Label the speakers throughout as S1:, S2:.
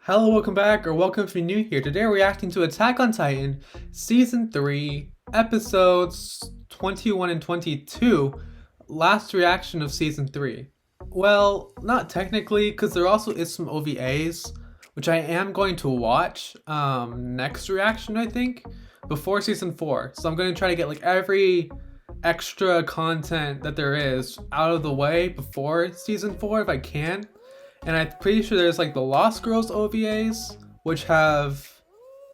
S1: Hello, welcome back, or welcome if you're new here. Today we're reacting to Attack on Titan, Season 3, Episodes 21 and 22, last reaction of Season 3. Well, not technically, because there also is some OVAs, which I am going to watch next reaction, I think, before Season 4. So I'm going to try to get like every extra content that there is out of the way before Season 4 if I can. And I'm pretty sure there's like the Lost Girls OVAs, which have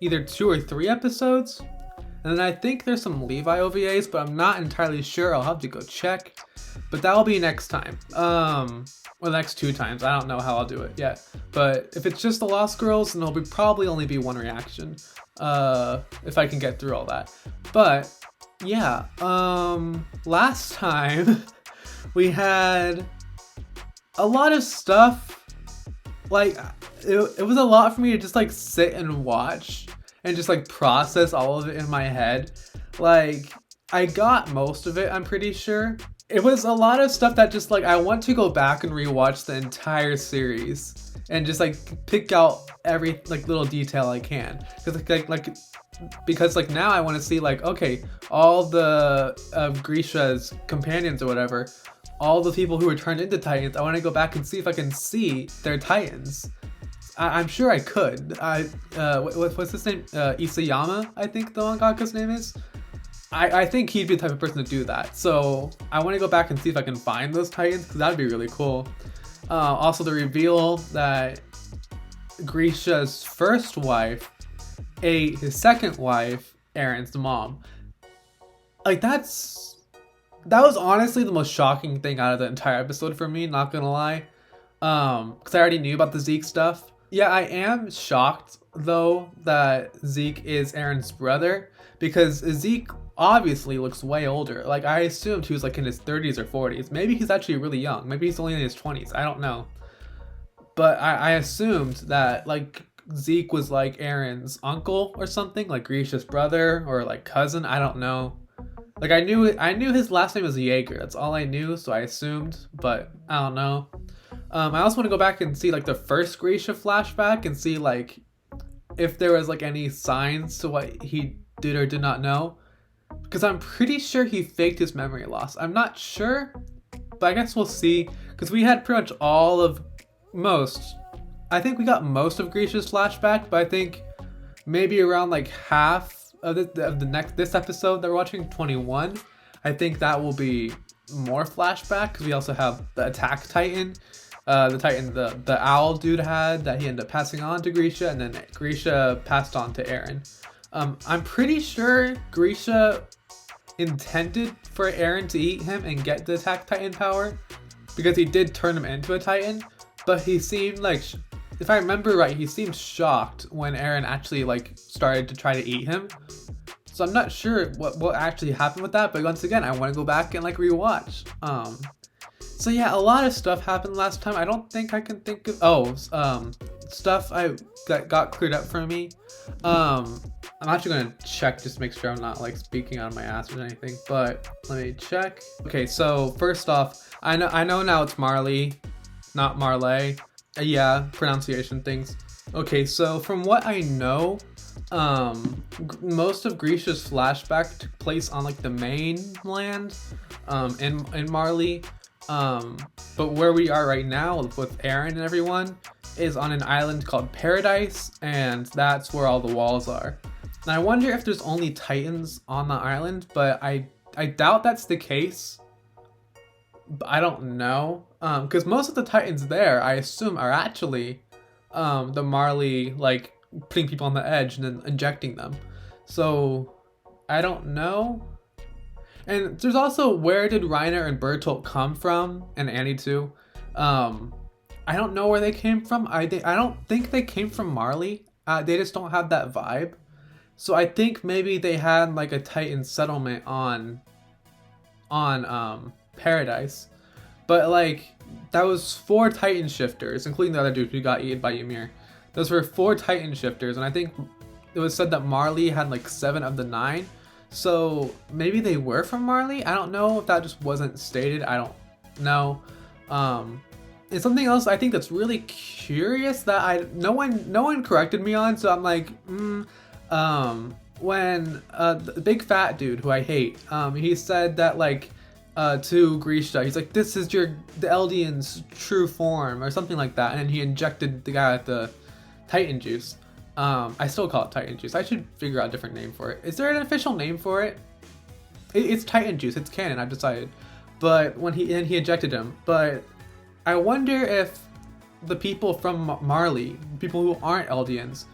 S1: either 2 or 3 episodes. And then I think there's some Levi OVAs, but I'm not entirely sure. I'll have to go check. But that'll be next time. Or the next 2 times. I don't know how I'll do it yet. But if it's just the Lost Girls, then it'll probably only be 1 reaction. If I can get through all that. But yeah, last time we had a lot of stuff. Like, it was a lot for me to just like sit and watch and just like process all of it in my head. Like, I got most of it, I'm pretty sure. It was a lot of stuff that just like I want to go back and rewatch the entire series and just like pick out every like little detail I can. Because now I want to see like, okay, all the Grisha's companions or whatever, all the people who were turned into Titans, I want to go back and see if I can see their Titans. I'm sure I could. What's his name? Isayama, I think the mangaka's name is. I think he'd be the type of person to do that. So I want to go back and see if I can find those Titans, because that'd be really cool. Also, the reveal that Grisha's first wife ate his second wife, Aaron's mom. Like, that was honestly the most shocking thing out of the entire episode for me, not gonna lie. Because I already knew about the Zeke stuff. Yeah, I am shocked, though, that Zeke is Aaron's brother, because Zeke obviously looks way older. Like, I assumed he was like in his 30s or 40s. Maybe he's actually really young. Maybe he's only in his 20s. I don't know. But I assumed that, like, Zeke was like Aaron's uncle or something, like Grisha's brother or like cousin. I don't know. Like, I knew his last name was Jaeger. That's all I knew, so I assumed, but I don't know. I also want to go back and see like the first Grisha flashback and see like if there was like any signs to what he did or did not know. Because I'm pretty sure he faked his memory loss. I'm not sure, but I guess we'll see. Because we had pretty much I think we got most of Grisha's flashback, but I think maybe around like half of this episode that we're watching, 21, I think that will be more flashback, because we also have the Attack Titan, the Titan the owl dude had that he ended up passing on to Grisha, and then Grisha passed on to Aaron. I'm pretty sure Grisha intended for Aaron to eat him and get the Attack Titan power, because he did turn him into a Titan, but he seemed like, if I remember right, he seemed shocked when Aaron actually like started to try to eat him. So I'm not sure what actually happened with that, but once again, I want to go back and like rewatch. So yeah, a lot of stuff happened last time. I don't think I can think of stuff that got cleared up for me. I'm actually gonna check just to make sure I'm not like speaking out of my ass or anything, but let me check. Okay, so first off, I know now it's Marley, not Marley. Yeah, pronunciation things. Okay, so from what I know, most of Grisha's flashback took place on like the mainland, in Marley. But where we are right now with Aaron and everyone is on an island called Paradise, and that's where all the walls are. And I wonder if there's only Titans on the island, but I doubt that's the case. But I don't know, because most of the Titans there, I assume, are actually the Marley, like putting people on the edge and then injecting them. So I don't know. And there's also, where did Reiner and Bertolt come from, and Annie too? I don't know where they came from. I don't think they came from Marley. They just don't have that vibe. So I think maybe they had like a Titan settlement on Paradise. But like, that was 4 Titan shifters, including the other dude who got eaten by Ymir. Those were 4 Titan shifters, and I think it was said that Marley had like 7 of the 9. So maybe they were from Marley? I don't know if that just wasn't stated. I don't know. And something else I think that's really curious that no one corrected me on, so I'm like, when the big fat dude who I hate, he said that like to Grisha, he's like, this is the Eldian's true form or something like that, and he injected the guy with the Titan juice. I still call it Titan juice. I should figure out a different name for it. Is there an official name for it? It's Titan juice. It's canon. I've decided. But when he injected him, but I wonder if the people from Marley, people who aren't Eldians,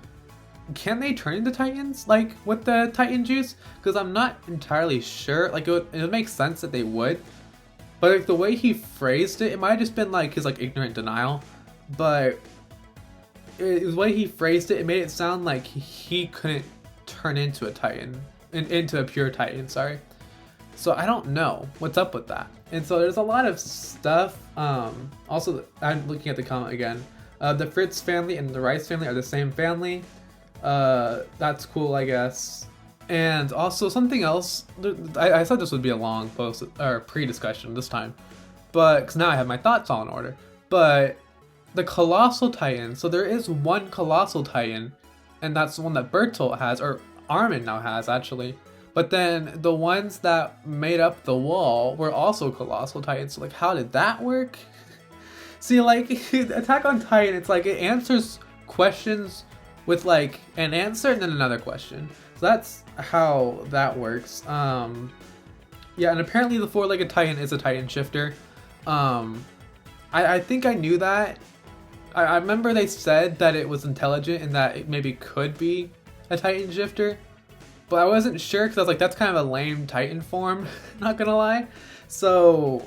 S1: can they turn into Titans like with the Titan juice? Because I'm not entirely sure. Like it would make sense that they would, but like the way he phrased it, it might have just been like his like ignorant denial. But the way he phrased it, it made it sound like he couldn't turn into a Titan, into a pure Titan. Sorry. So I don't know what's up with that. And so there's a lot of stuff. Also, I'm looking at the comment again. The Fritz family and the Rice family are the same family. That's cool, I guess. And also something else. I said this would be a long post or pre-discussion this time, but because now I have my thoughts all in order. But the Colossal Titan. So there is one Colossal Titan, and that's the one that Bertolt has, or Armin now has actually. But then the ones that made up the wall were also Colossal Titans. So like, how did that work? See, like, Attack on Titan, it's like it answers questions with like an answer and then another question. So that's how that works. Yeah, and apparently the four-legged Titan is a Titan shifter. I think I knew that. I remember they said that it was intelligent and that it maybe could be a Titan shifter. But I wasn't sure because I was like, that's kind of a lame Titan form, not gonna lie. So,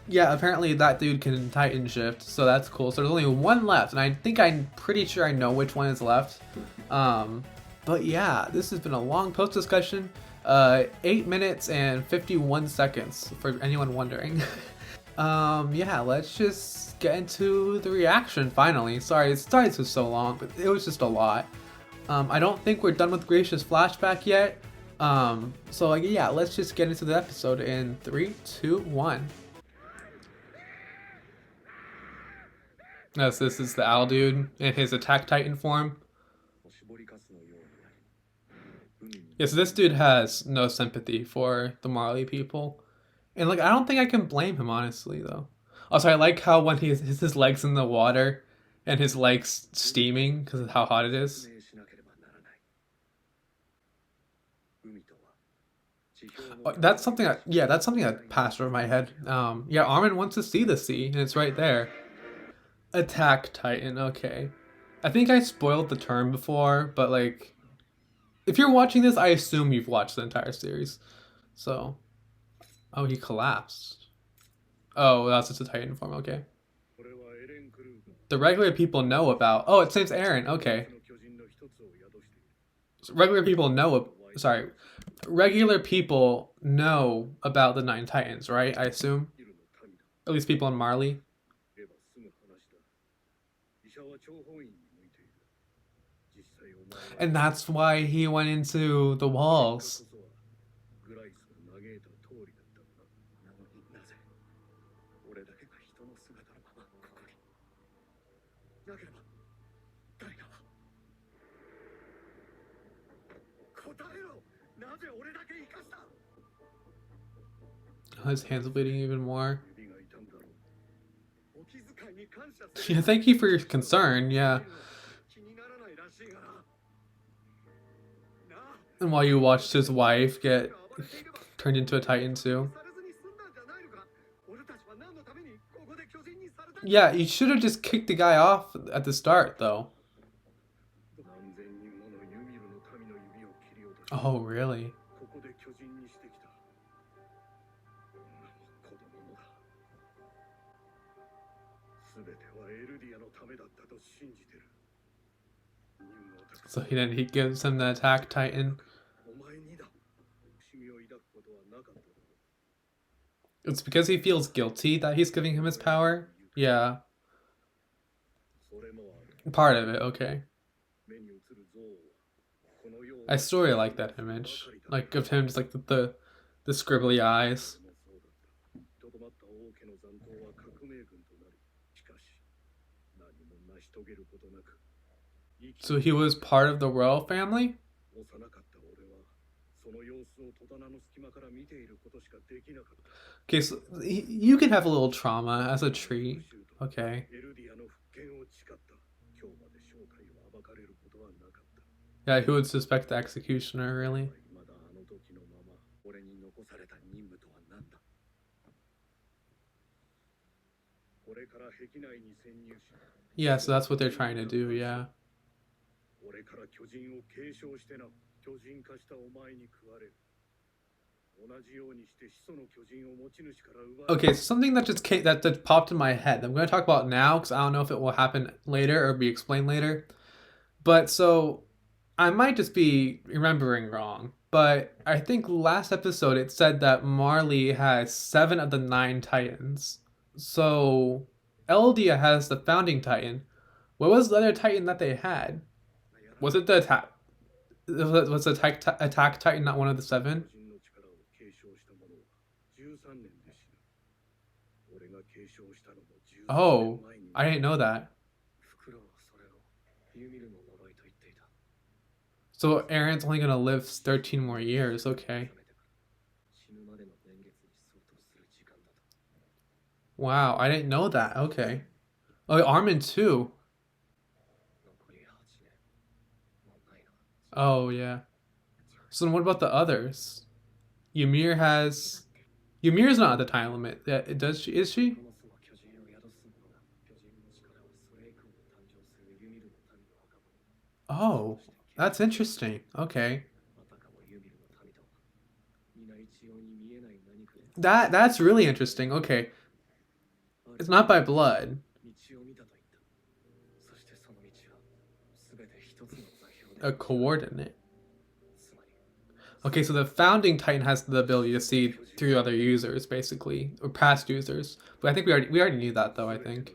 S1: yeah, apparently that dude can Titan shift, so that's cool. So there's only one left, and I'm pretty sure I know which one is left. But yeah, this has been a long post discussion. 8 minutes and 51 seconds, for anyone wondering. Yeah, let's just get into the reaction finally. Sorry it was so long, but it was just a lot. I don't think we're done with Grisha's flashback yet. So like, yeah, let's just get into the episode in 3, 2, 1. Yes, this is the Owl dude in his Attack Titan form. Yes, this dude has no sympathy for the Marley people. And like, I don't think I can blame him, honestly, though. Also, I like how when his legs in the water and his legs steaming because of how hot it is. That's something that passed over my head. Yeah, Armin wants to see the sea, and it's right there. Attack Titan, okay. I think I spoiled the term before, but like, if you're watching this, I assume you've watched the entire series. So, oh, he collapsed. Oh, that's just a Titan form, okay. The regular people know about, oh, it saves Eren, okay. So regular people know about the Nine Titans, right? I assume. At least people in Marley. And that's why he went into the walls. His hands are bleeding even more. Yeah, thank you for your concern, yeah. And while you watched his wife get turned into a Titan too. Yeah, you should have just kicked the guy off at the start, though. Oh, really? So he gives him the Attack Titan. It's because he feels guilty that he's giving him his power? Yeah. Part of it, okay. I still really like that image. Like, of him just like the scribbly eyes. So he was part of the royal family? Okay, so you can have a little trauma as a treat. Okay. Yeah, who would suspect the executioner, really? Yeah, so that's what they're trying to do, yeah. Okay, so something that just came, that popped in my head. I'm going to talk about now because I don't know if it will happen later or be explained later. But so I might just be remembering wrong, but I think last episode it said that Marley has 7 of the 9 Titans. So Eldia has the founding Titan. What was the other Titan that they had? Was it the attack? Was the attack Titan not one of the 7? Oh, I didn't know that. So Aaron's only gonna live 13 more years. Okay. Wow, I didn't know that. Okay. Oh, Armin too. Oh yeah. So then what about the others? Ymir has. Ymir's not at the time limit. Yeah, it does she? Is she? Oh, that's interesting. Okay. That's really interesting. Okay. It's not by blood. A coordinate. Okay, so the founding Titan has the ability to see through other users, basically, or past users. But I think we already knew that though. I think.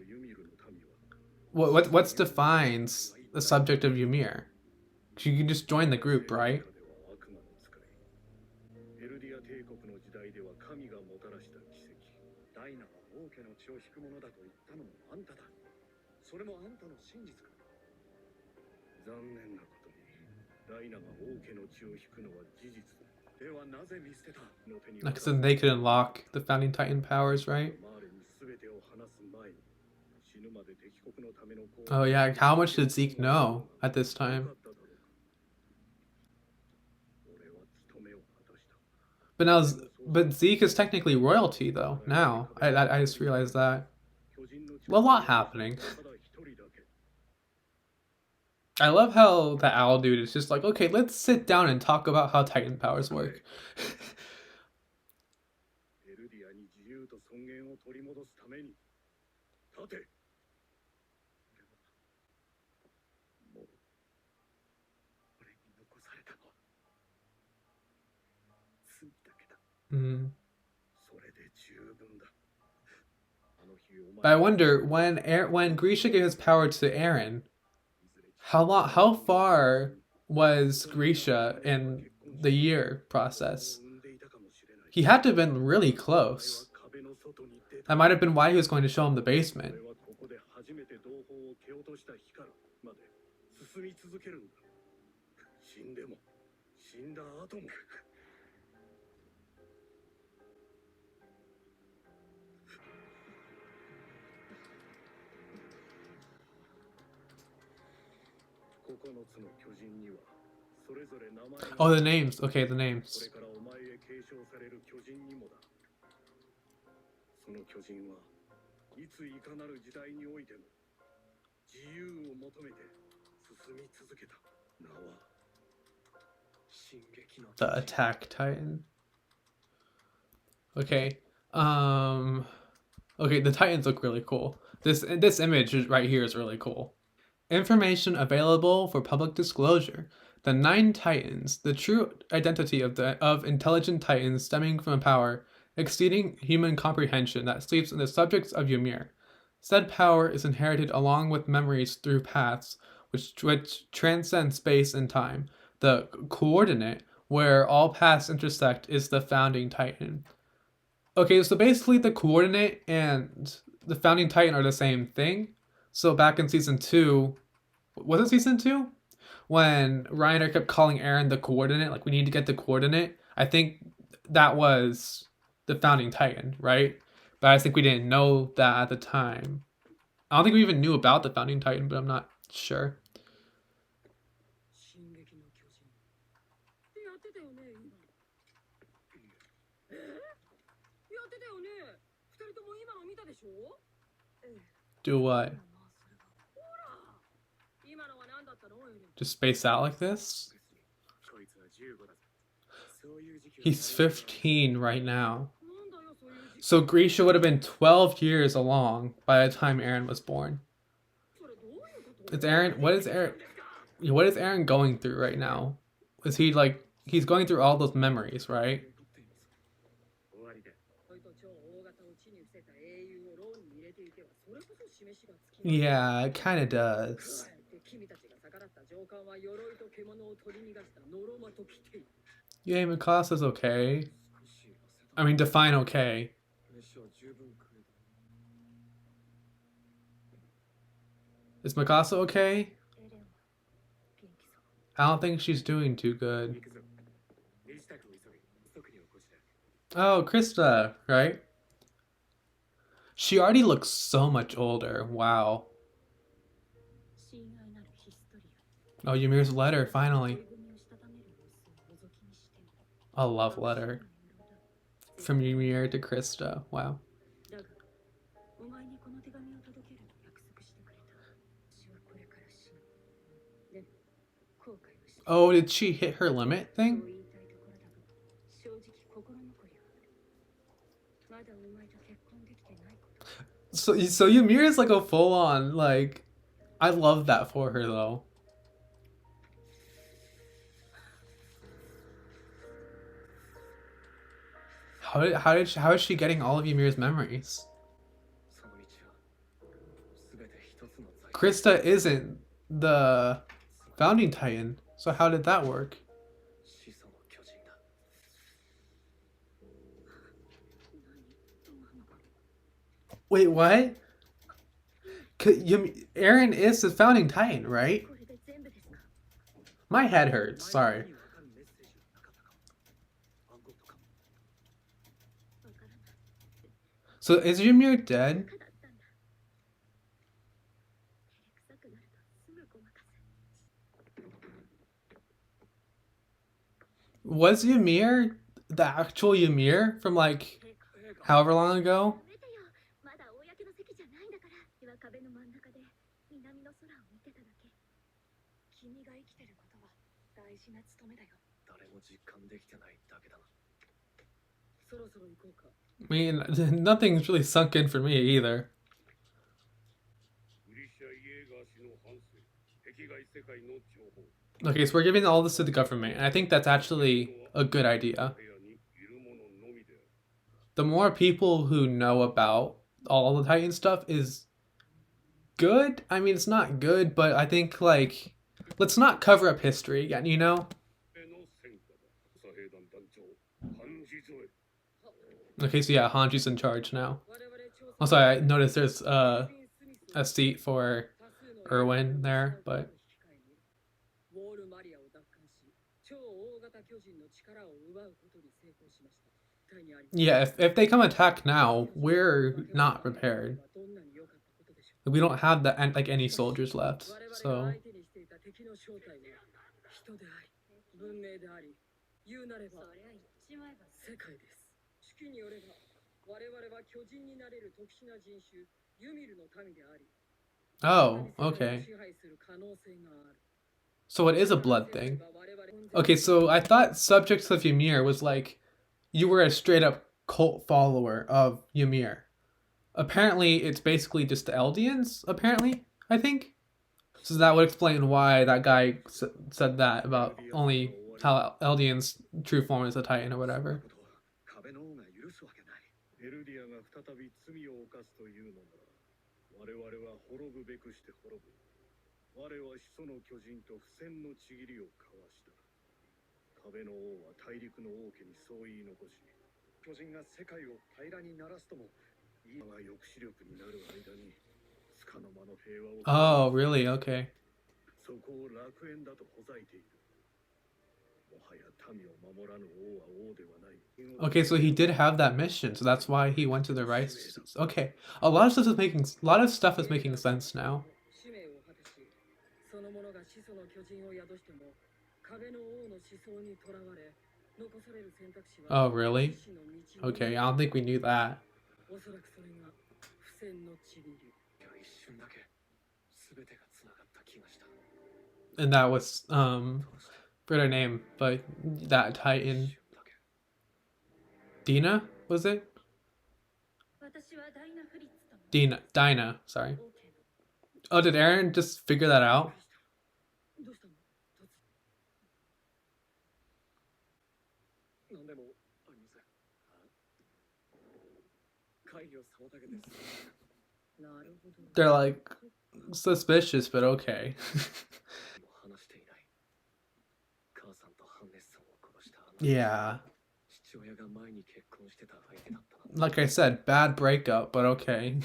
S1: What defines the subject of Ymir? 'Cause you can just join the group, right? Because then they could unlock the founding Titan powers, right? Oh yeah, how much did Zeke know at this time? But now, but Zeke is technically royalty though. Now, I just realized that. A lot happening. I love how the owl dude is just like, okay, let's sit down and talk about how Titan powers work. Mm. But I wonder when Grisha gave his power to Eren, how far was Grisha in the year process? He had to have been really close. That might have been why he was going to show him the basement. Oh, the names. Okay, the names. The Attack Titan. Okay. Okay, the Titans look really cool. This image right here is really cool. Information available for public disclosure. The 9 Titans, the true identity of intelligent Titans stemming from a power exceeding human comprehension that sleeps in the subjects of Ymir. Said power is inherited along with memories through paths which transcend space and time. The coordinate where all paths intersect is the founding Titan. Okay, so basically the coordinate and the founding Titan are the same thing, So back in season 2, was it season 2? When Reiner kept calling Eren the coordinate, like we need to get the coordinate. I think that was the founding titan, right? But I think we didn't know that at the time. I don't think we even knew about the founding titan, but I'm not sure.
S2: 進撃の巨人ってやってたよね今。やってたよね。二人とも今の見たでしょ。
S1: Do what?
S2: ほら今のは何だったのエレン。
S1: Just space out like this?
S3: こいつは15だぜ。そういう時期は
S1: He's 15 right now.
S2: なんだよそういう時期。
S1: So Grisha would have been 12 years along by the time Eren was born.
S2: それどういうこと？
S1: Is Eren, what is Eren going through right now? Is he like, he's going through all those memories, right?
S3: 終わりだ。
S2: そいと超大型を地に伏せた英雄を牢に入れていけばそれこそ示しがつきます。
S1: Yeah, it kind of does.
S2: 君たちが逆らった上官は鎧と獣を取り逃がしたノロマと来ている。
S1: Yeah, Mikasa's okay. I mean, define okay.
S3: 飯は十分食えた。
S1: Is Mikasa okay?
S2: エレンは元気そう。
S1: I don't think she's doing too good.
S3: 行くぞ。身支度を急ぎ、特に起こしだ。
S1: Oh, Krista, right? She already looks so much older. Wow.
S2: 親愛なるヒストリア。
S1: Oh, Ymir's letter, finally.
S2: 恋文をしたためる様子を覗き見しても。
S1: A love letter from Ymir to Krista. Wow.
S2: だが、お前にこの手紙を届けると約束してくれた。私はこれから死ぬ。でも、後悔をして。
S1: Oh, did she hit her limit
S2: そう
S1: thing?
S2: 言いたいところだが、正直心残りはある。まだお前と結婚できてないこと。
S1: So Ymir is like a full on, like, I love that for her though. How is she getting all of Ymir's memories?
S3: その道はすべて一つの財
S1: Krista isn't the founding titan, so how did that work?
S3: 始祖の巨人だ。
S1: Wait, what? Eren is the founding titan, right?
S2: これで全部ですか？
S1: My head hurts. Sorry.
S3: 前にわかるメッセージはなかったかも。暗号とかも。
S2: わからない。
S1: So is Ymir dead?
S2: かだったんだ。照れくさくなるとすぐごまかす。
S1: Was Ymir the actual Ymir from like however long ago?
S2: やめてよ。まだ公の席じゃないんだから。今壁の真ん中で南の空を見てただけ。君が生きてることは大事な務めだよ。
S3: 誰も実感できてないだけだな。
S2: そろそろ行こうか。
S1: I mean, nothing's really sunk in for me either.
S4: グリシャ・イエーガー氏の反省、壁外世界の情報。
S1: Okay, so we're giving all this to the government, and I think that's actually a good idea.
S4: 部屋にいるもののみである。
S1: The more people who know about all the Titan stuff is good. I mean, it's not good, but I think, like, let's not cover up history again, you know?
S4: の戦果だ。左兵団団長、ハンジゾエ。
S1: Okay, so yeah, Hanji's in charge now.
S2: 我々調査
S1: Also, I noticed there's a seat for Erwin there, but
S2: ウォールマリアを奪還し、超大型巨人の力を奪うことに成功しました。タイにあり
S1: yeah, if they come attack now, we're not prepared.
S2: どんなに良かったことでしょ
S1: We don't have that like any soldiers left,
S2: う。我々が
S1: so
S2: 相手にしていた敵の正体は人であり、文明であり、言うなればそりゃ言っちまえば世界です。手記によれば、我々は巨人になれる特殊な人種、ユミルの民であり、
S1: oh, okay.
S2: 支配する可能性がある。
S1: So it is a blood thing. Okay, so I thought Subjects of Ymir was like you were a straight up cult follower of Ymir. Apparently, it's basically just the Eldians, apparently, I think. So that would explain why that guy said that about only how Eldian's true form is a Titan or whatever.
S3: 壁の王が許すわけない。
S4: エルディアが再び罪を犯すというのなら、我々は滅ぶべくして滅ぶ。我は始祖の巨人と不戦のちぎりを交わした。壁の王は大陸の王家にそう言い残し、
S3: 巨人が世界を平らにならすとも、今が抑止力になる間に、
S4: つかの間の平和を
S1: Oh, really? Okay.
S4: そこを楽園だとほざいている。もはや民を守らぬ王は王ではない。
S1: Okay, so he did have that mission, so that's why he went to the rice. Okay, a lot of stuff is making sense now.
S2: 使命を果たし、その者が始祖の巨人を宿しても、壁の王の思想にとらわれ、残される選択肢は
S1: Oh, really?
S2: 死の道を
S1: Okay, I don't think we knew that.
S2: おそらくそれが不戦のちぎり。
S3: いや一瞬だけ全てがつながった気がした。
S1: And that was
S3: どうして
S1: forget her name, but that
S3: 一
S1: Titan
S3: 瞬だけ
S1: Dina, was it?
S5: 私はダイナ・フリッツとの
S1: Dinah, sorry.
S5: 王家の
S1: Oh, did Aaron just figure that out?
S2: どうしたの？
S3: 何でもありません。会議を妨げです。
S2: なるほど。
S1: They're like suspicious, but okay.
S3: もう話していない。母さんとハンネスさんを殺したあの
S1: Yeah,
S3: 父親が前に結婚してた相手だったな。
S1: like I said, bad breakup, but okay.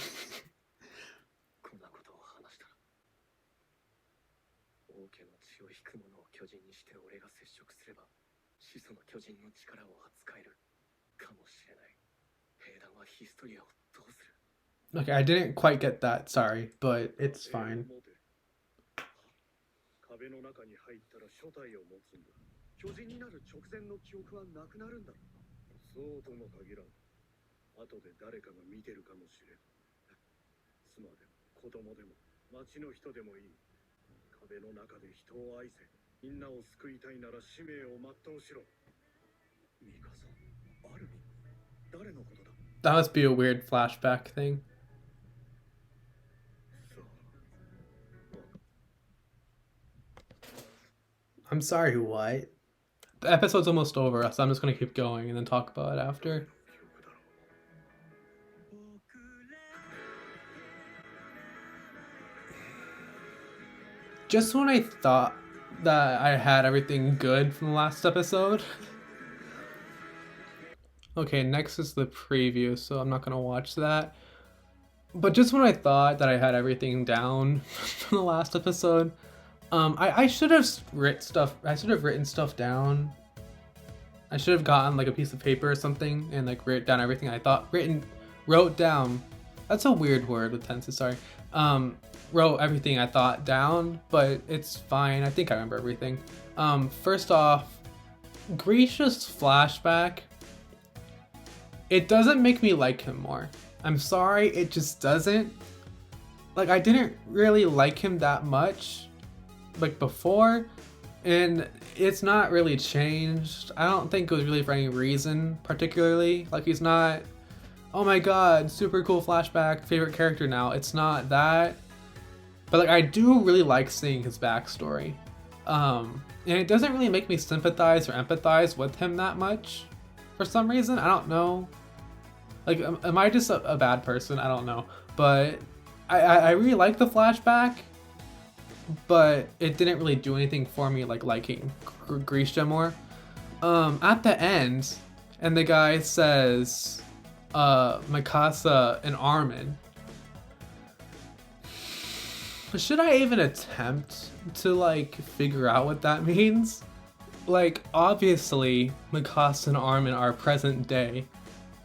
S3: こんなことを話したら王家の血を引く者を巨人にして俺が接触すれば始祖の巨人の力を扱えるかもしれない。兵団はヒストリアをどうする？
S1: Okay, I didn't quite get that, sorry, but it's fine.
S4: 壁の中に入ったら初体を持つんだ。巨人になる直前の記憶はなくなるんだ。そうとも限らん。後で誰かが見てるかもしれん。妻でも子供でも町の人でもいい。壁の中で人を愛せ。みんなを救いたいなら使命を全うしろ。ミカサ、アルミ、誰のことだ？
S1: That must be a weird flashback thing.
S4: さあ、
S1: I'm sorry, what? The episode's almost over, so I'm just gonna keep going and then talk about it after.
S4: 記憶だろう。
S1: Just when I thought that I had everything good from the last episode. Okay, next is the preview, so I'm not gonna watch that. But just when I thought that I had everything down from the last episode, I should have written stuff down. I should have gotten like a piece of paper or something and like wrote down everything I thought wrote down. That's a weird word with tenses, sorry. Wrote everything I thought down, but it's fine. I think I remember everything. First off, Grisha's flashback, it doesn't make me like him more. I'm sorry, it just doesn't. Like, I didn't really like him that much, like, before, and it's not really changed. I don't think it was really for any reason, particularly. Like, he's not, oh my god, super cool flashback, favorite character now. It's not that. But, like, I do really like seeing his backstory. And it doesn't really make me sympathize or empathize with him that much. For some reason, I don't know. Like, am I just a bad person? I don't know. But I really like the flashback, but it didn't really do anything for me like liking Grisha more. At the end, and the guy says, Mikasa and Armin. Should I even attempt to like figure out what that means? Like, obviously, Mikasa and Armin are present day.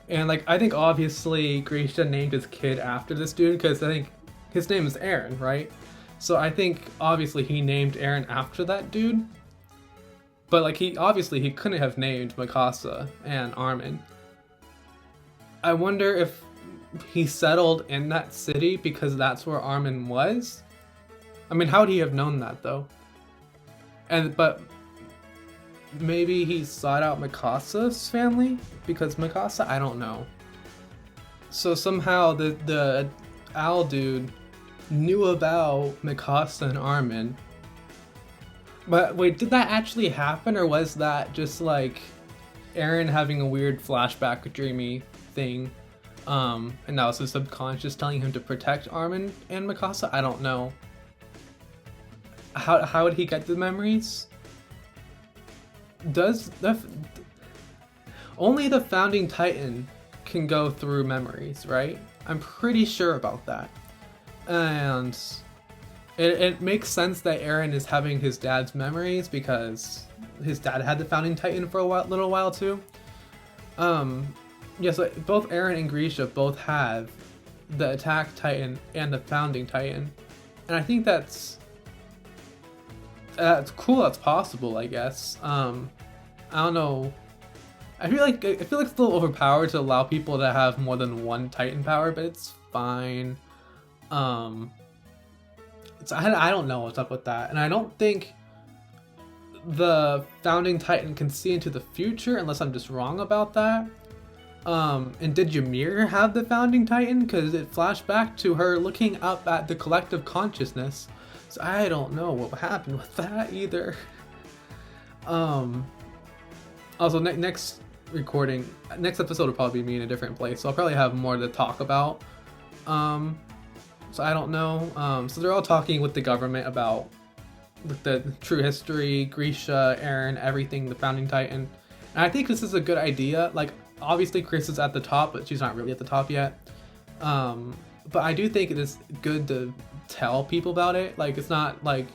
S1: And like, I think obviously Grisha named his kid after this dude because I think his name is Eren, right? So I think obviously he named Eren after that dude. But like, he couldn't have named Mikasa and Armin. I wonder if he settled in that city because that's where Armin was. I mean, how would he have known that though? But maybe he sought out Mikasa's family because Mikasa, I don't know. So somehow the owl dude knew about Mikasa and Armin. But wait, did that actually happen, or was that just like Eren having a weird flashback dreamy thing? And that was his subconscious telling him to protect Armin and Mikasa? I don't know. How would he get the memories? Only the founding Titan can go through memories, right? I'm pretty sure about that. And it makes sense that Eren is having his dad's memories because his dad had the Founding Titan for a little while too. Yeah, so both Eren and Grisha both have the Attack Titan and the Founding Titan, and I think that's cool. That's possible, I guess. I don't know. I feel like it's a little overpowered to allow people to have more than one Titan power, but it's fine. I don't know what's up with that, and I don't think the Founding Titan can see into the future unless I'm just wrong about that. And did Ymir have the Founding Titan? Because it flashed back to her looking up at the collective consciousness. So I don't know what happened with that either. Also, next episode will probably be me in a different place, so I'll probably have more to talk about. So I don't know. So they're all talking with the government about the true history, Grisha, Eren, everything, the Founding Titan. And I think this is a good idea. Like, obviously Chris is at the top, but she's not really at the top yet. But I do think it is good to tell people about it. Like, it's not like,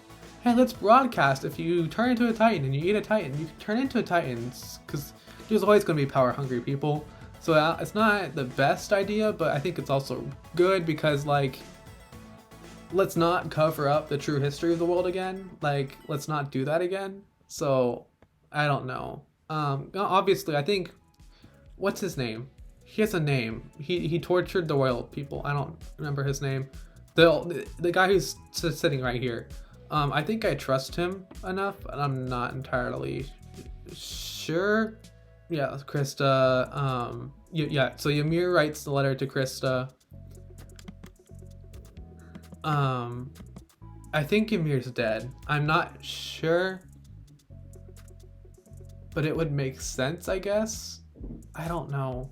S1: hey, let's broadcast if you turn into a Titan and you eat a Titan, you can turn into a Titan, because there's always going to be power hungry people. So it's not the best idea, but I think it's also good because, like, let's not cover up the true history of the world again. Like, let's not do that again. So I don't know. Obviously, I think, what's his name? He has a name. He tortured the royal people. I don't remember his name. The guy who's sitting right here. I think I trust him enough, and I'm not entirely sure. Yeah, Krista. Yeah. So Ymir writes the letter to Krista. I think Ymir's dead. I'm not sure, but it would make sense, I guess. I don't know.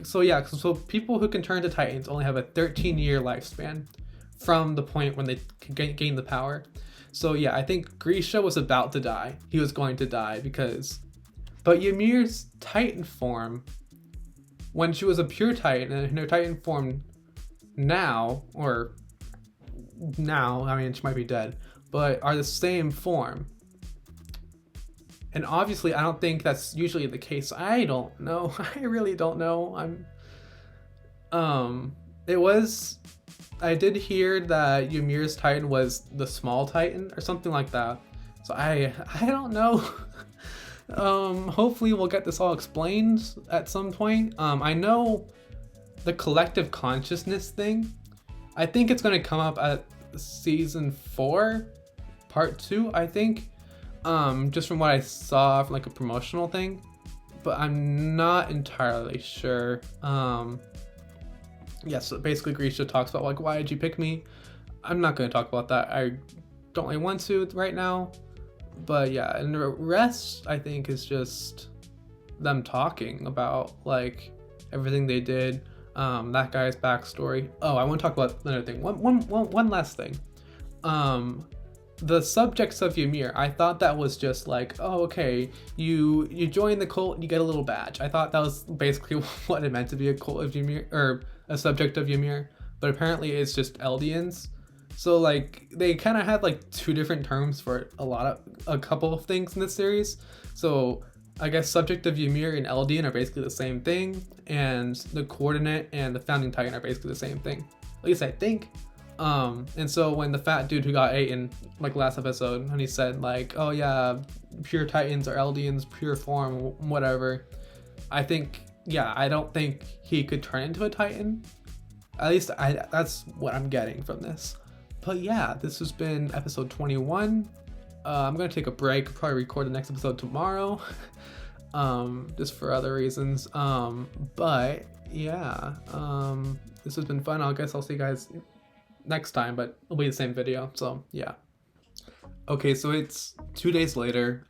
S1: So people who can turn to Titans only have a 13-year lifespan from the point when they gain the power. So yeah, I think Grisha was about to die. He was going to die but Ymir's Titan form, when she was a pure Titan, and her Titan form now, I mean, she might be dead, but are the same form. And obviously, I don't think that's usually the case. I don't know. I really don't know. I did hear that Ymir's Titan was the small Titan or something like that. So I don't know. Hopefully we'll get this all explained at some point. I know the collective consciousness thing, I think it's going to come up at season 4, part 2, I think. Just from what I saw from like a promotional thing, but I'm not entirely sure. Yeah, so basically Grisha talks about like, why did you pick me? I'm not going to talk about that. I don't really want to right now. But yeah, and the rest I think is just them talking about like everything they did, that guy's backstory. Oh, I want to talk about another thing. One last thing. The subjects of Ymir, I thought that was just like, oh, okay, you join the cult, you get a little badge. I thought that was basically what it meant to be a cult of Ymir, or a subject of Ymir, but apparently it's just Eldians. So like they kind of had like two different terms for a couple of things in this series. So I guess subject of Ymir and Eldian are basically the same thing, and the coordinate and the Founding Titan are basically the same thing. At least I think. And so when the fat dude who got eaten, like last episode, when he said like, oh yeah, pure Titans are Eldians, pure form, whatever, I think, yeah, I don't think he could turn into a Titan. At least that's what I'm getting from this. But yeah, this has been episode 21. I'm gonna take a break, probably record the next episode tomorrow, just for other reasons. But yeah, this has been fun. I guess I'll see you guys next time, but it'll be the same video, so yeah. Okay, so it's 2 days later.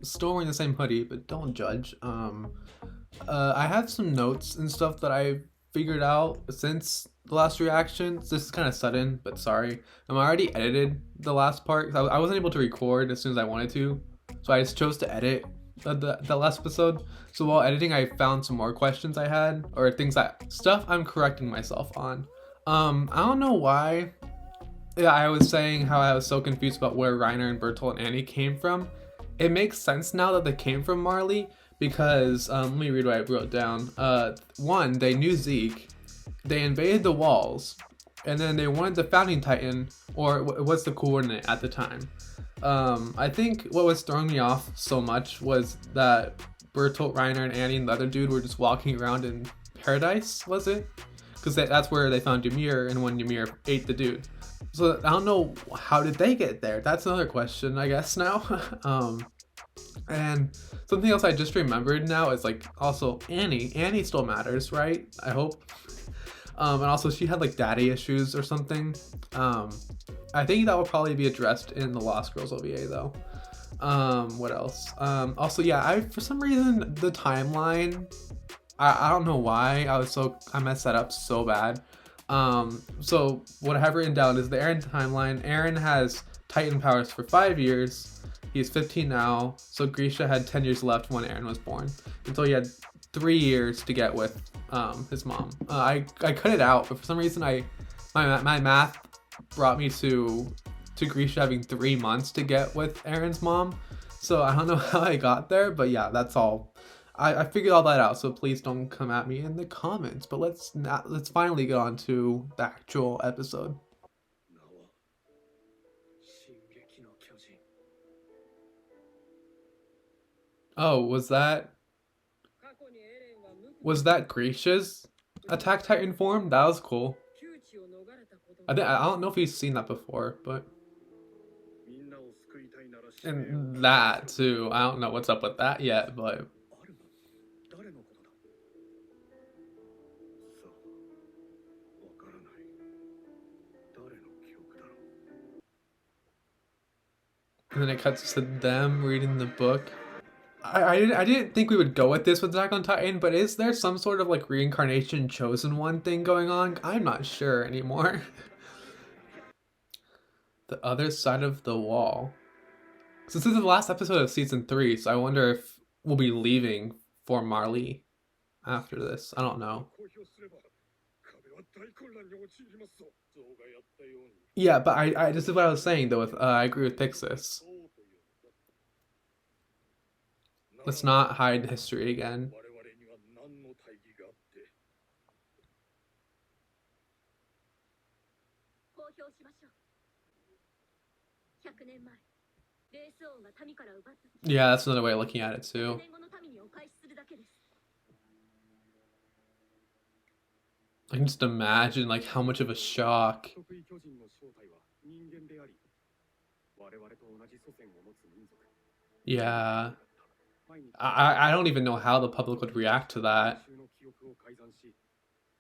S1: Still wearing the same hoodie, but don't judge. I have some notes and stuff that I figured out since the last reaction. This is kind of sudden, but sorry. I already edited the last part. I wasn't able to record as soon as I wanted to, so I just chose to edit the last episode. So while editing, I found some more questions I had, or stuff I'm correcting myself on. I don't know why. Yeah, I was saying how I was so confused about where Reiner and Bertolt and Annie came from. It makes sense now that they came from Marley because let me read what I wrote down. One, they knew Zeke, they invaded the walls, and then they wanted the founding titan, or what's the coordinate at the time. I think what was throwing me off so much was that Bertolt, Reiner, and Annie and the other dude were just walking around in paradise, was it? Because that's where they found Ymir, and when Ymir ate the dude. So I don't know, how did they get there? That's another question, I guess, now. And something else I just remembered now is like also Annie. Annie still matters, right? I hope. And also she had like daddy issues or something. I think that will probably be addressed in the Lost Girls OVA though. What else? Also, yeah, for some reason the timeline, I don't know why I messed that up so bad. So what I have written down is the Eren timeline. Eren has Titan powers for 5 years. He's 15 now, so Grisha had 10 years left when Eren was born. And so he had 3 years to get with his mom. I cut it out, but for some reason my math brought me to Grisha having 3 months to get with Eren's mom. So I don't know how I got there, but yeah, that's all. I figured all that out, so please don't come at me in the comments. But let's finally get on to the actual episode.
S3: 名は進撃の巨人。
S1: Oh, was that
S2: 過去にエレンは無垢
S1: was that Grisha's Attack Titan form? That was cool.
S2: 窮地を逃れたことも
S1: I don't know if he's seen that before, but
S4: みんなを救いたいなら使命を
S1: and that too. I don't know what's up with that yet, but
S3: アルマ誰のことださあ、わからない。誰の記憶だろう。
S1: and then it cuts to them reading the book. I didn't think we would go with this with Attack on Titan, but is there some sort of like reincarnation chosen one thing going on? I'm not sure anymore. The other side of the wall. So this is the last episode of season 3, so I wonder if we'll be leaving for Marley after this. I don't know.
S4: 公表すれば壁は大混乱に陥りますぞ。ゾウがやったように
S1: Yeah, but I this is what I was saying though. With I agree with Pixis.
S4: そうというのだ。
S1: Let's not hide history again.
S4: 我々には何の大義があって。
S5: 公表しましょう。100年前、レース王が民から奪った時、
S1: Yeah, that's another way of looking at it
S5: 100
S1: too.
S5: 年後の民にお返しするだけです。
S1: I can just imagine like how much of a shock.
S3: 得意巨人の正体は人間であり、我々と同じ祖先を持つ民族。
S1: Yeah.
S3: 毎日
S1: I don't even know how the public would react to that.
S3: 週の記憶を改ざんし、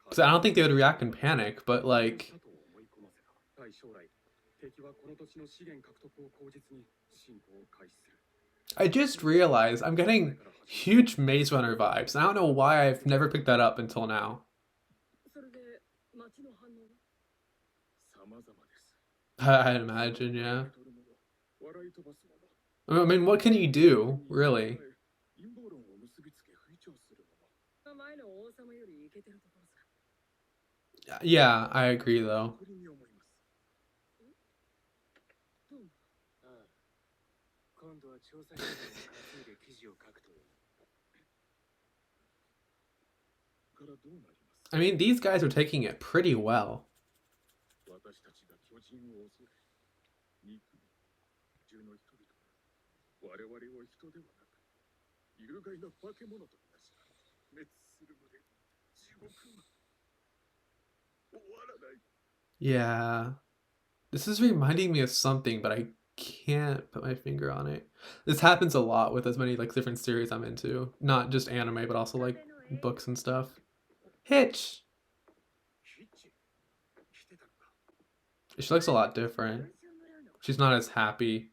S1: Because I don't think they would react in panic, but like,
S3: だと思い込ませた。対将来、敵はこの土地の資源獲得を口実に侵攻を開始する。
S1: I just realized I'm getting huge Maze Runner vibes. I don't know why I've never picked that up until now.
S2: それで町の反応は
S3: 様々です。
S1: I'd imagine, yeah.
S3: 取るもの、笑い飛ばすもの。
S1: I mean, what can you do, really?
S3: 陰謀論を結びつけ吹聴するもの。
S2: 前の王様よりイケてるところさ。
S1: Yeah, I agree though.
S3: 誇りに思います。
S2: どうも。
S3: ああ。今度は調査兵団を担いで記事を書くという。からどうなります
S1: I mean, these guys are taking it pretty well.
S3: 私たちが巨人を恐れ、憎み、獣の人々が我々を人ではなく、有害な化け物とみなし、滅するまで地獄は終わらない。
S1: Yeah. This is reminding me of something, but I can't put my finger on it. This happens a lot with as many like different series I'm into. Not just anime, but also like books and stuff. Hitch!
S3: ヒッチ、来てたのか。
S1: She looks a lot different. She's not as happy.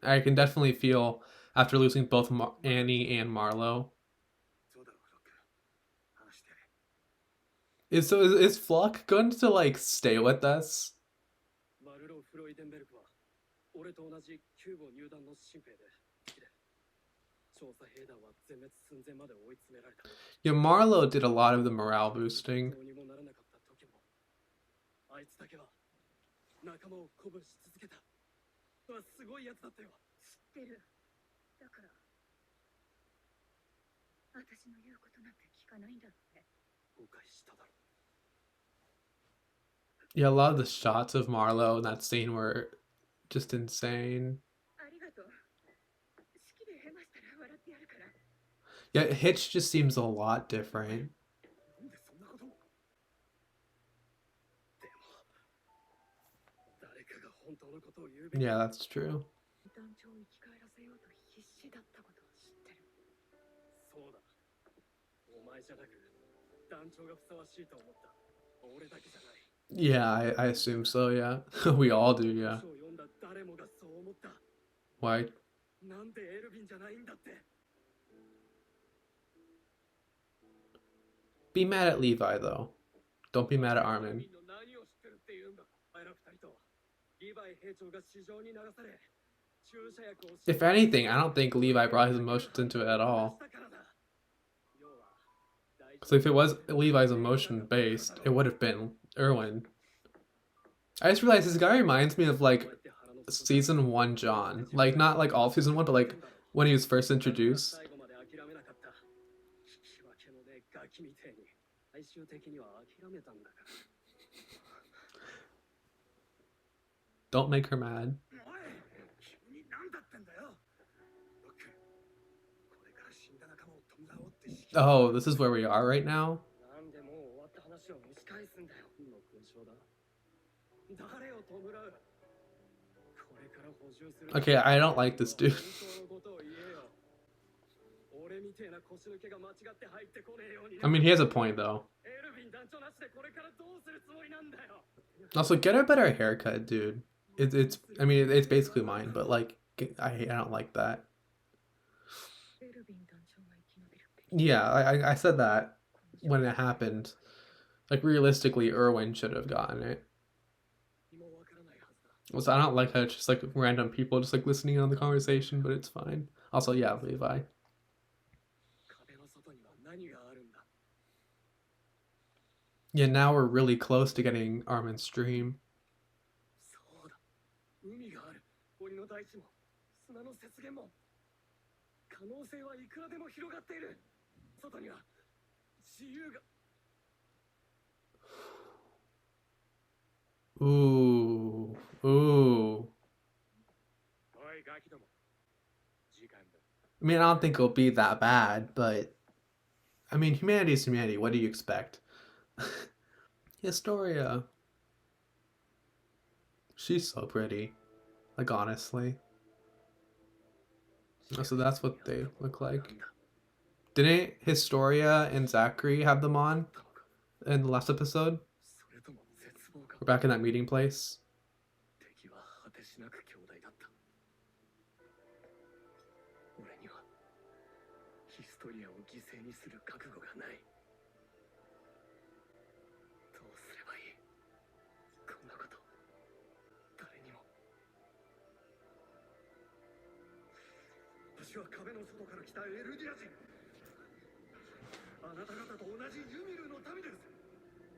S1: I can definitely feel after losing both Annie and Marlowe.
S3: そうだろ、フロック。話して。
S1: Is Flock going to like stay with us?
S3: マルロ・フロイデンベルクは、俺と同じキューボ入団の新兵で、好きで。調査兵団は全滅寸前まで追い詰められた。
S1: Yeah, Marlowe did a lot of the morale boosting.
S3: どうにもならなかった時も、
S4: あいつだけは仲間を鼓舞し続けた。すごいやつだったよ。
S5: 知ってる。だから私の言うことなんて聞かないんだろうね。
S4: 誤解しただろ。
S1: Yeah, a lot of the shots of Marlowe in that scene were just insane.
S5: ありがとう。式でヘマしたら笑ってやるから。
S1: Yeah, Hitch just seems a lot different.
S4: なんでそんなことを。でも誰かが本当のことを言うべき。
S1: Yeah, that's true.
S5: 団長を生き返らせようと必死だったことを知ってる。
S4: そうだ。お前じゃなく団長がふさわしいと思った。俺だけじゃない。
S1: Yeah, I assume so, yeah. We all do, yeah.
S4: 書を読んだ誰もがそう思った。
S1: Why?
S4: なんでエルヴィンじゃないんだって。
S1: Be mad at Levi, though. Don't be mad at Armin.
S4: 何を知ってるって言うんだ。お前ら二人とリヴァイ兵長が市場に流され、注射薬を。
S1: If anything, I don't think Levi brought his emotions into it at all. Because if it was Levi's emotion based, it would have been Erwin. I just realized this guy reminds me of like season 1 John. Like not like all of season 1, but like when he was first introduced. Don't make her mad. Oh, this is where we are right now? Okay, I don't like this dude. I mean, he has a point though. Also, get a better haircut, dude. It's I mean, it's basically mine, but like, I don't like that. Yeah, I said that when it happened. Like, realistically, Erwin should have gotten it. So I don't like how it's just like random people just like listening on the conversation, but it's fine. Also, yeah, Levi. Yeah, now we're really close to getting Armin's stream. Ooh, ooh. I mean, I don't think it'll be that bad, but I mean, humanity is humanity. What do you expect? Historia. She's so pretty. Like, honestly. So that's what they look like. Didn't Historia and Zachary have them on in the last episode? We're back in that meeting place.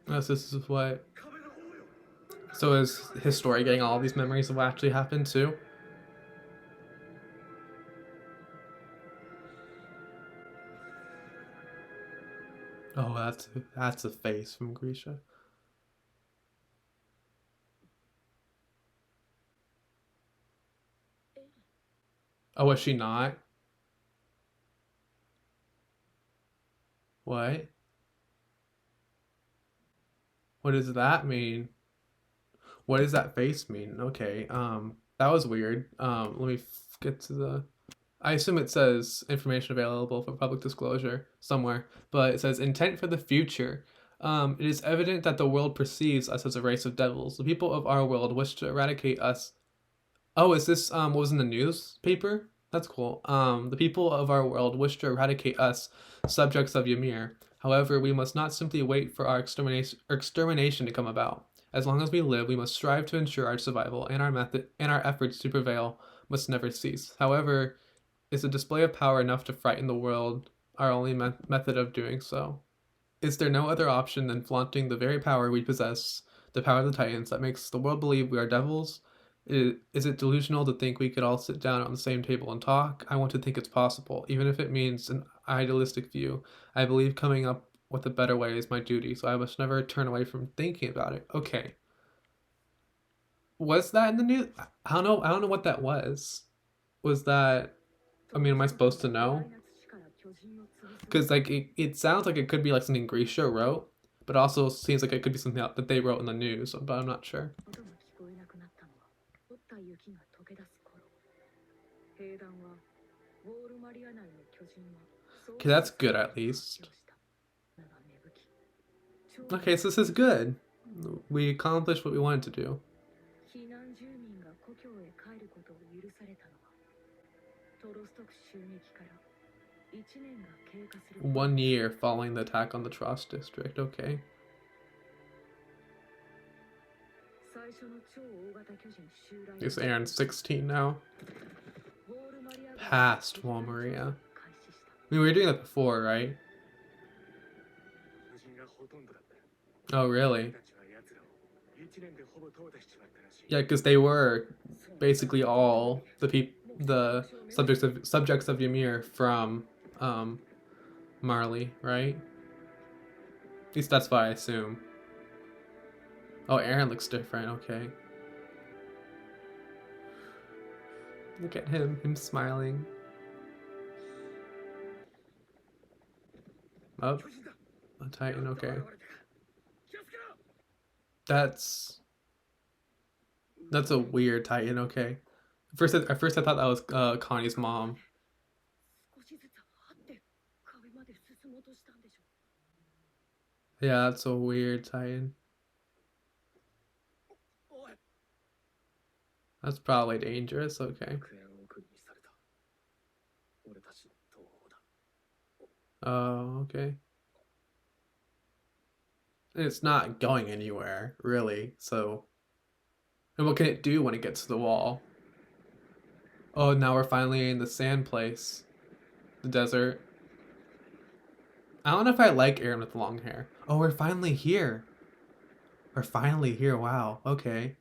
S1: Yes, this is what. So is Historia getting all these memories of what actually happened too? Oh, that's a face from Grisha. Oh, was she not? What? What does that mean? What does that face mean? Okay, that was weird. Let me get to the... I assume it says information available for public disclosure somewhere, but it says intent for the future. It is evident that the world perceives us as a race of devils. The people of our world wish to eradicate us. Oh, is this what was in the newspaper? That's cool. The people of our world wish to eradicate us, subjects of Ymir. However, we must not simply wait for our extermination to come about. As long as we live, we must strive to ensure our survival, and our efforts to prevail must never cease. However, is a display of power enough to frighten the world our only method of doing so? Is there no other option than flaunting the very power we possess the power of the Titans that makes the world believe we are devils? Is it delusional to think we could all sit down on the same table and talk? I want to think it's possible, even if it means an idealistic view. I believe coming up with a better way is my duty, so I must never turn away from thinking about it. Okay. Was that in the news? I don't know. I don't know what that was. Was that? I mean, am I supposed to know? Because like it sounds like it could be like something Grisha wrote, but also seems like it could be something that they wrote in the news. But I'm not sure. Okay, that's good at least. Okay, so this is good. We accomplished what we wanted to do. 1 year following the attack on the Trost district. Okay. Is Aaron 16 now? Past Wall Maria. I mean, we were doing that before, right? Oh, really? Yeah, because they were basically all the subjects of Ymir from Marley, right? At least that's what I assume. Oh, Aaron looks different. Okay. Look at him smiling. Oh, a Titan. Okay. That's a weird Titan. Okay. At first I thought that was Connie's mom. Yeah, that's a weird Titan. That's probably dangerous. Okay. Oh, okay. And it's not going anywhere, really. So, and what can it do when it gets to the wall? Oh, now we're finally in the sand place. The desert. I don't know if I like Aaron with long hair. Oh, we're finally here. We're finally here. Wow. Okay.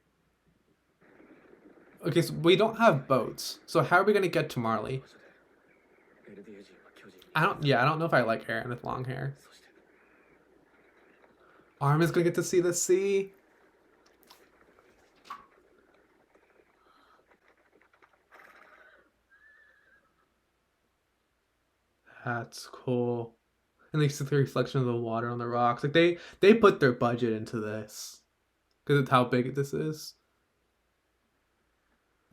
S1: Okay, so we don't have boats. So how are we gonna get to Marley? I don't know if I like Aaron with long hair. Armin's gonna get to see the sea. That's cool. And they see the reflection of the water on the rocks. Like they put their budget into this. Because it's how big this is.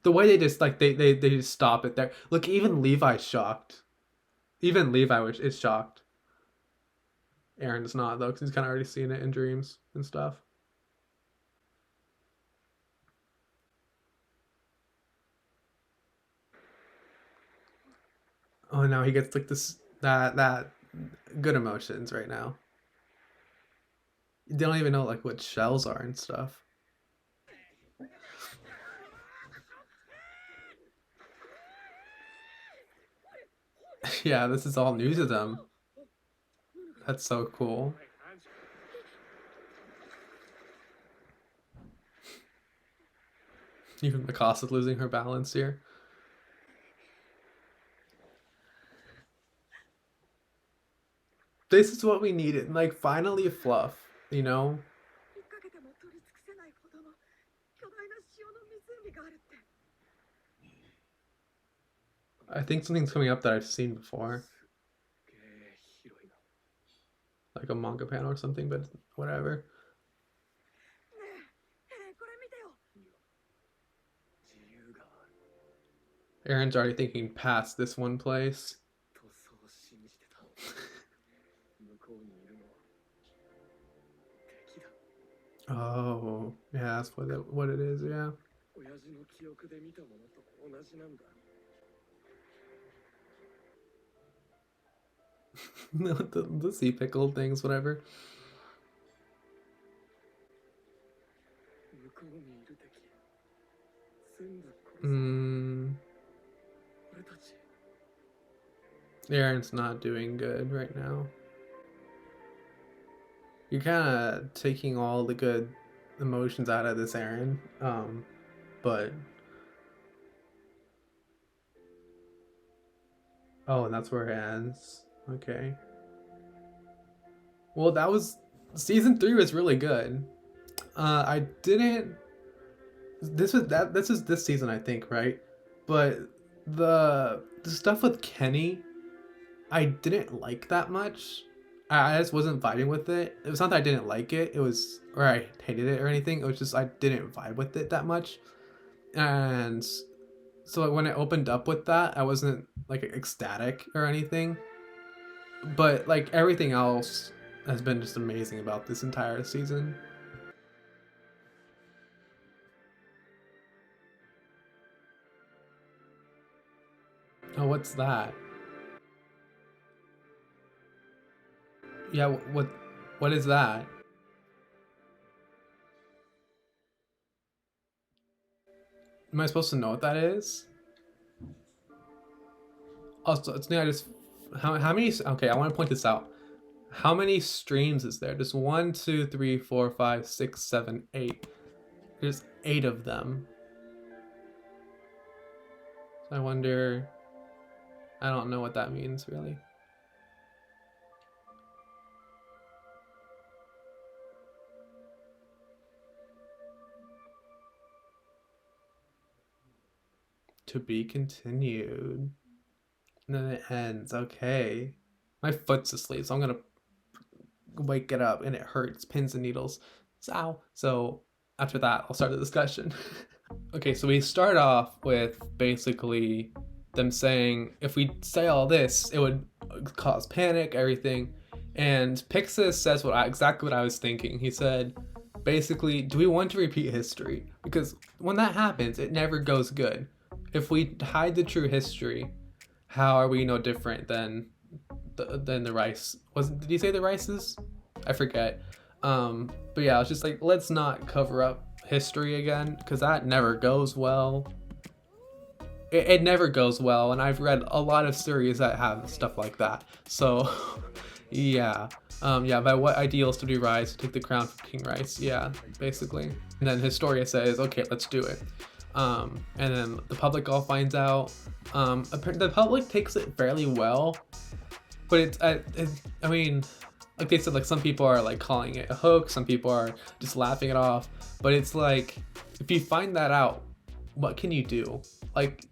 S1: The way they just like they just stop it there. Look, even Levi's shocked. Even Levi is shocked. Aaron's not though, because he's kind of already seen it in dreams and stuff. Oh, now he gets like this that good emotions right now. They don't even know like what shells are and stuff. Yeah, this is all new to them. That's so cool. Even Mikasa's losing her balance here. This is what we needed. Like, finally fluff, you know? I think something's coming up that I've seen before. Like a manga panel or something, but whatever. Aaron's already thinking past this one place. Oh, yeah, that's what it is, yeah. the sea pickle things, whatever. Aaron's not doing good right now. You're kind of taking all the good emotions out of this Eren. But oh, and that's where it ends. Okay. Well, that was season 3 was really good. I didn't. This was that. This is this season, I think, right? But the stuff with Kenny, I didn't like that much. I just wasn't vibing with it. It was not that I didn't like it. It was, or I hated it or anything. It was just I didn't vibe with it that much. And so when it opened up with that, I wasn't like ecstatic or anything. But like everything else has been just amazing about this entire season. Oh, what's that? Yeah, what is that? Am I supposed to know what that is? Also, it's I just how many? Okay, I want to point this out. How many streams is there? Just 1, 2, 3, 4, 5, 6, 7, 8. There's 8 of them. So I wonder. I don't know what that means really. To be continued. And then it ends. Okay. My foot's asleep, so I'm gonna wake it up and it hurts. Pins and needles. Ow. So after that, I'll start the discussion. Okay, so we start off with basically them saying if we say all this, it would cause panic, everything. And Pixis says exactly what I was thinking. He said, basically, do we want to repeat history? Because when that happens, it never goes good. If we hide the true history, how are we no different than the rice? Did he say the rices? I forget. But yeah, it's just like, let's not cover up history again, because that never goes well. It never goes well, and I've read a lot of series that have stuff like that. So yeah. By what ideals did we rise to take the crown from King Rice? Yeah, basically. And then Historia says, okay, let's do it. And then the public all finds out. The public takes it fairly well, but I mean, like they said, like some people are like calling it a hoax, some people are just laughing it off. But it's like, if you find that out, what can you do? Like,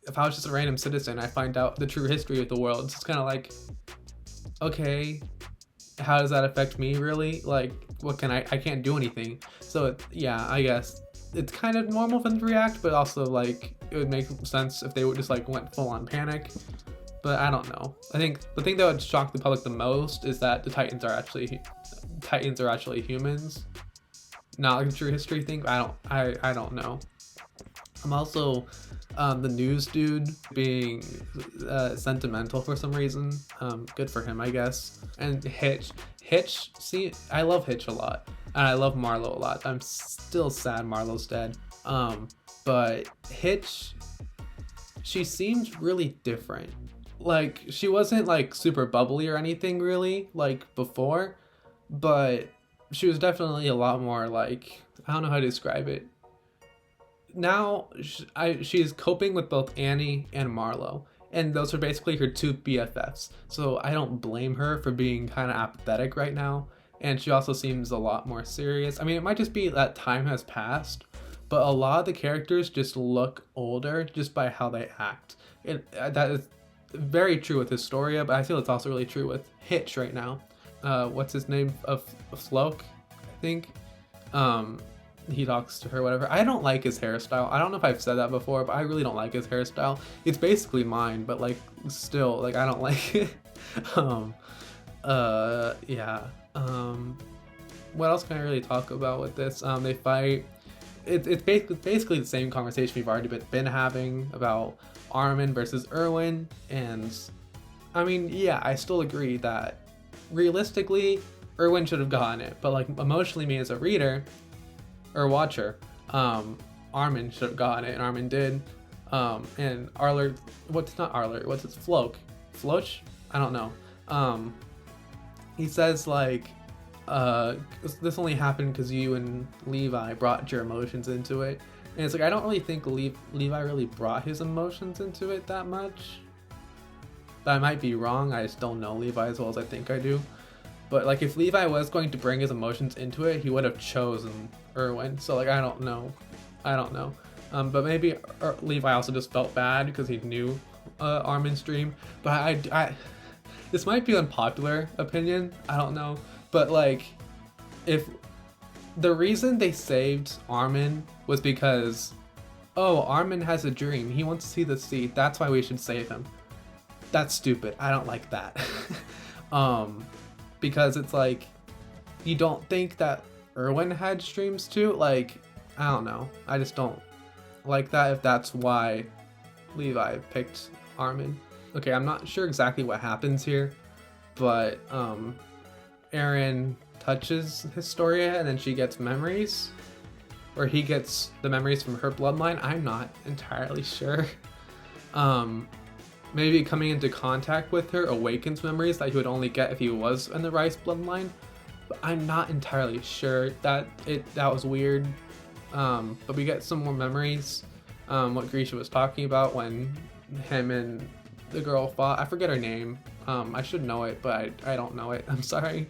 S1: if I was just a random citizen, I find out the true history of the world. It's just kind of like, okay, how does that affect me really? Like, what can I can't do anything. So yeah, I guess it's kind of normal for them to react, but also like it would make sense if they would just like went full on panic. But I don't know. I think the thing that would shock the public the most is that the Titans are actually humans, not like a true history thing. I don't know. I'm also the news dude being sentimental for some reason. Good for him, I guess. And Hitch, see, I love Hitch a lot, and I love Marlowe a lot. I'm still sad Marlowe's dead. But Hitch, she seemed really different. Like, she wasn't like super bubbly or anything really like before, but she was definitely a lot more like, I don't know how to describe it. Now she's coping with both Annie and Marlowe, and those are basically her two BFFs. So I don't blame her for being kind of apathetic right now. And she also seems a lot more serious. I mean, it might just be that time has passed, but a lot of the characters just look older just by how they act. That is very true with Historia, but I feel it's also really true with Hitch right now. What's his name? Floke, I think. He talks to her, whatever. I don't like his hairstyle. I don't know if I've said that before, but I really don't like his hairstyle. It's basically mine, but like still, like I don't like it. Yeah. What else can I really talk about with this? They fight. It's basically the same conversation we've already been having about Armin versus Erwin, and I mean, yeah, I still agree that realistically, Erwin should have gotten it, but like emotionally, me as a reader or watcher, Armin should have gotten it, and Armin did. And Arler, what's his Floch? I don't know. He says like, this only happened because you and Levi brought your emotions into it. And it's like, I don't really think Levi really brought his emotions into it that much. But I might be wrong, I just don't know Levi as well as I think I do. But like, if Levi was going to bring his emotions into it, he would have chosen Erwin. So like, I don't know. But maybe Levi also just felt bad because he knew Armin's dream. But I this might be unpopular opinion, I don't know. But like, if the reason they saved Armin was because, oh, Armin has a dream, he wants to see the sea, that's why we should save him. That's stupid. I don't like that. Because it's like, you don't think that Erwin had dreams too? Like, I don't know. I just don't like that if that's why Levi picked Armin. Okay, I'm not sure exactly what happens here, but Eren touches Historia and then she gets memories, or he gets the memories from her bloodline. I'm not entirely sure. Maybe coming into contact with her awakens memories that he would only get if he was in the Rice bloodline, but I'm not entirely sure. That was weird. But we get some more memories. What Grisha was talking about when him and the girl fought. I forget her name. I should know it, but I don't know it. I'm sorry.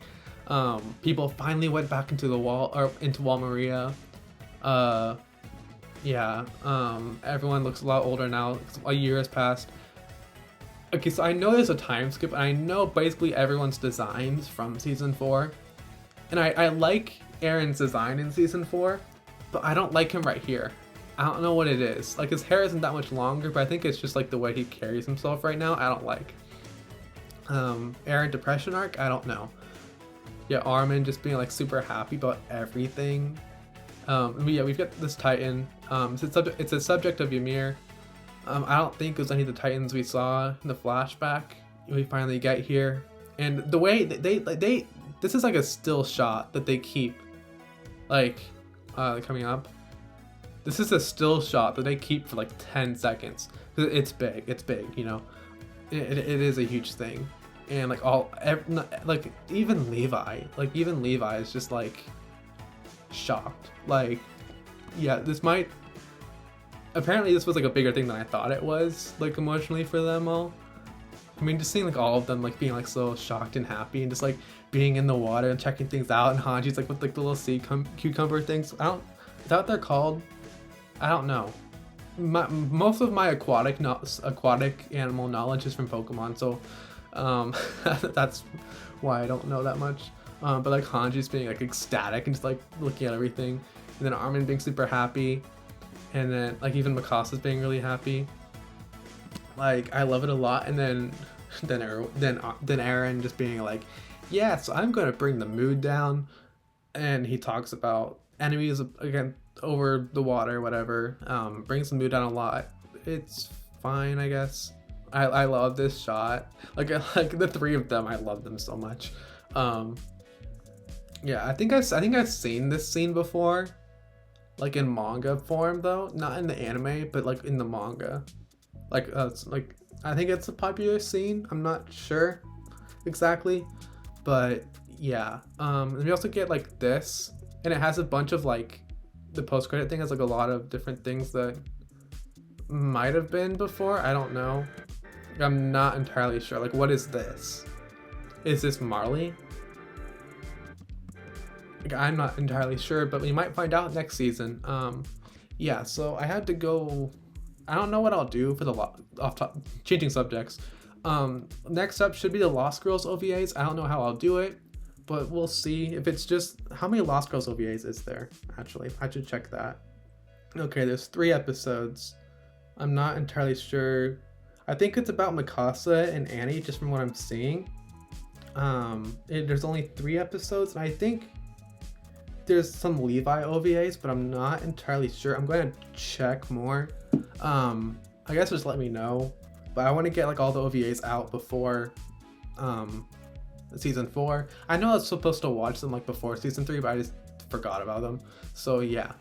S1: People finally went back into the wall, or into Wall Maria. Yeah. Everyone looks a lot older now. A year has passed. Okay, so I know there's a time skip, and I know basically everyone's designs from season 4. And I like Eren's design in season 4, but I don't like him right here. I don't know what it is. Like, his hair isn't that much longer, but I think it's just like the way he carries himself right now. I don't like. Eren depression arc, I don't know. Yeah, Armin just being like super happy about everything. Yeah, we've got this Titan. It's a subject of Ymir. I don't think it was any of the Titans we saw in the flashback. We finally get here, and the way they this is like a still shot that they keep, like, coming up. This is a still shot that they keep for like 10 seconds. It's big, you know. It is a huge thing, and like even Levi is just like shocked. Like, yeah, apparently this was like a bigger thing than I thought it was, like, emotionally for them all. I mean, just seeing like all of them like being like so shocked and happy and just like being in the water and checking things out, and Hanji's like with like the little sea cucumber things. Is that what they're called? I don't know. Most of my aquatic animal knowledge is from Pokemon, so that's why I don't know that much. But like Hanji's being like ecstatic and just like looking at everything, and then Armin being super happy, and then like even Mikasa's being really happy. Like, I love it a lot. And then Eren just being like, yeah, so I'm gonna bring the mood down, and he talks about enemies again over the water, whatever. Brings the mood down a lot. It's fine, I guess. I love this shot. Like the three of them, I love them so much. Yeah, I think I've seen this scene before, like in manga form though, not in the anime, but like in the manga. Like I think it's a popular scene. I'm not sure exactly, but yeah. And we also get like this, and it has a bunch of like, the post-credit thing has like a lot of different things that might have been before. I don't know. I'm not entirely sure. Like, what is this? Is this Marley? Like, I'm not entirely sure, but we might find out next season. Yeah, so I had to go. I don't know what I'll do for the changing subjects. Next up should be the Lost Girls OVAs. I don't know how I'll do it, but we'll see. If it's just, how many Lost Girls OVAs is there? Actually, I should check that. Okay, there's 3 episodes. I'm not entirely sure. I think it's about Mikasa and Annie, just from what I'm seeing. There's only 3 episodes, and I think there's some Levi OVAs, but I'm not entirely sure. I'm going to check more. I guess just let me know. But I want to get like all the OVAs out before season 4. I know I was supposed to watch them like before season 3, but I just forgot about them. So yeah.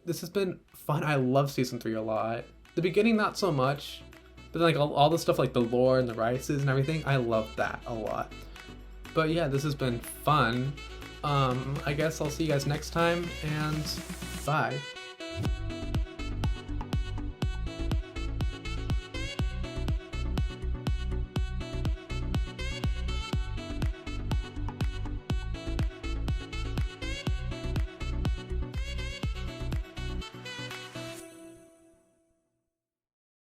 S1: This has been fun. I love season 3 a lot. The beginning not so much, but then like all the stuff like the lore and the rices and everything, I love that a lot. But yeah, this has been fun. I guess I'll see you guys next time, and bye.